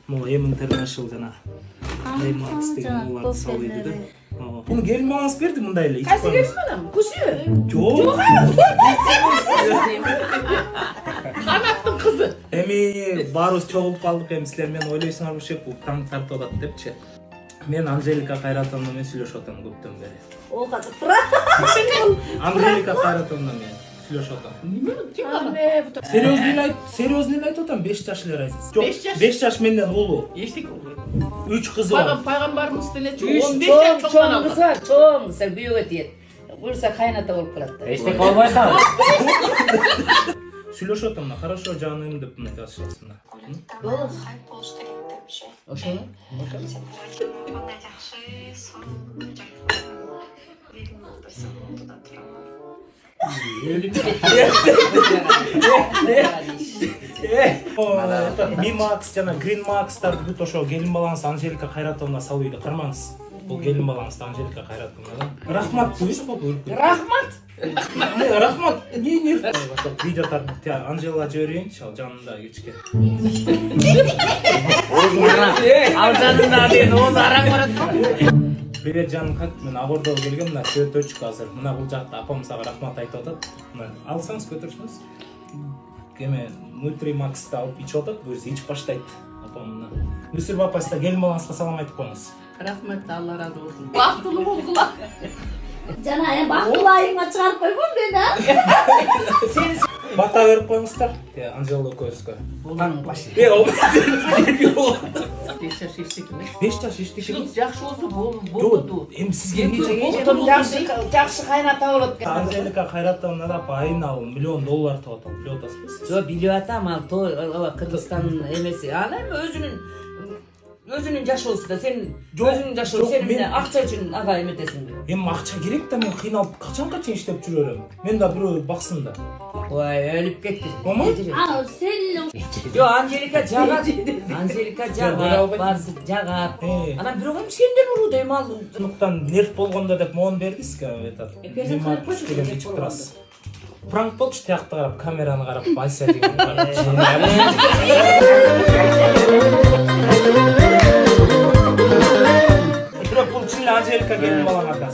Могу M International жана. Max деген оларды салып да. Bunu gelin balans berdi mundayla. Qaysi gelin balam? Kushi. Yo'q. Qanattın kızı. Эми баарыбыз чогулуп калдык, эми силер менен ойлойсуңар бушеп бул пранк тартып атат депчи. Мен Анжелика Кайратовна менен сүйлөшүп атам көптөн бери. О, катып тура. Анжелика Кайратовна менен сүйлөшүп атам. Неме? Kim bana? Серьезный айтып атам, 5 жаш эле разница. Жок, 5 жаш? 5 жаш менден улуу. Eşlik oldu. 3 кызы бар. Peygamberimiz dileçi 3 15 yaş çoğun çoktan kız aldı. var, çoğun kız var, büyük öteyet. Bursa kaynata olup kalattı. Eşlik olmay kal. Сүйлөшүп атам, хорошо жаным деп мына жазышасың. Болос. Хайп болуш керек деп ше. Oşa. Мындай жакшы, сонун жакшы. Велим болсо да турам. Мимакс жана Green Max'тарды бүт ошо келин балаңыз Анжелика Кайратовна салууйду кармаңыз. Бул келин балаңыз Анжелика Кайратовна. Рахмат дейбиз го бул. Rahmat. Рахмат. Не. Видео тартып Анжела жиберейинчи, ал жанында кечке. Ал жанында дейін оз араң барат. Привет жаным, как мен Агордого келгем, мына цветочек азыр. Мына бул жакта апам сага рахмат айтып атат. Мына алсаңыз көтөрүшүңүз. Кеме Nutri Max'ты алып ичип атат, буюрса ичип баштайт апам мына. Мүсүр апайсызга келин балаңызга салам айтып коюңуз. Rahmet Allah razı olsun. Baktılı buldular. Жана эми бактылайыңга чыгарып койгон мен а. Бата берип коюңуздар. Анжела экөөбүзгө. Olanın başı. 5 5 yaş eşlik mi? жаш эчтеке. Şimdi jakşı olsa Жок, boldu. эми сизге Эми нече? Oğlum Жакшы кайната болот. Анжелика Кайратовна да айына $1 миллион тап атат. Билип атасызбы? Жо билип атам, ал Кыргызстандын эмеси. Ал эми өзүнүн жашоосу да, сен өзүнүн жашоо, сен эмне акча үчүн ага эметесиңби? Эми акча керек да, мен кыйналып качанга чейин иштеп жүрө берем. Мен да бирөө баксын да. Ой, өлүп кетти. А, сен Жо, Анжелика жагат. Анжелика жагат, барсы жагат. Анан бирок эми сенден уруу дейм ал. Сондуктан нерв болгондо деп моон бердиз этот. Мимакс деген ичип турасыз. Пранк болчу, тиякты карап, камераны карап, байса деген. Бирок бул чын эле Анжелика келин балаңарда.